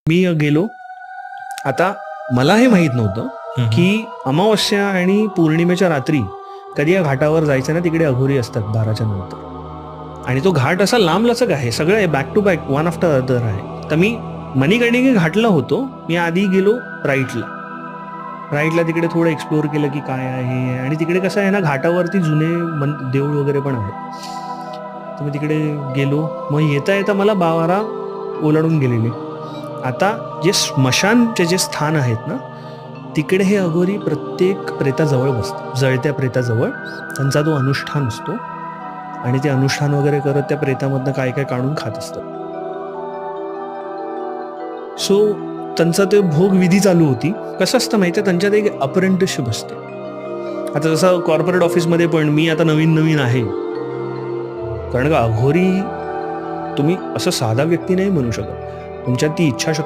मी गेलो. आता मला हे माहीत नव्हतं की अमावस्या आणि पौर्णिमेच्या रात्री कधी या घाटावर जायचं ना, तिकडे अघोरी असतात 12च्या नंतर. आणि तो घाट असा लांब लचक आहे, सगळं back to back one after other आहे. तर मी मणिकर्णिका घाटला होतो. मी आधी गेलो राईटला तिकडे थोडं एक्सप्लोअर केलं की काय आहे. आणि तिकडे कसं आहे ना, घाटावरती जुने देऊळ वगैरे पण आहेत. तर मी तिकडे गेलो. मग येता येता मला बावारा ओलांडून गेलेले. आता जे स्मशानचे जे स्थान आहेत ना, तिकडे हे अघोरी प्रत्येक प्रेताजवळ बसतात. जळत्या प्रेताजवळ त्यांचा तो अनुष्ठान असतो आणि ते अनुष्ठान वगैरे करत त्या प्रेतामधनं काय काय काढून खात असतात. सो त्यांचा ते भोग विधी चालू होती. कसं असतं माहिती आहे, त्यांच्यात एक अप्रेंटिसशिप असते. आता जसं कॉर्पोरेट ऑफिसमध्ये पण मी आता नवीन आहे, कारण का अघोरी तुम्ही असं साधा व्यक्ती नाही म्हणू शकत. तुमच्यात ती इच्छाशक्ती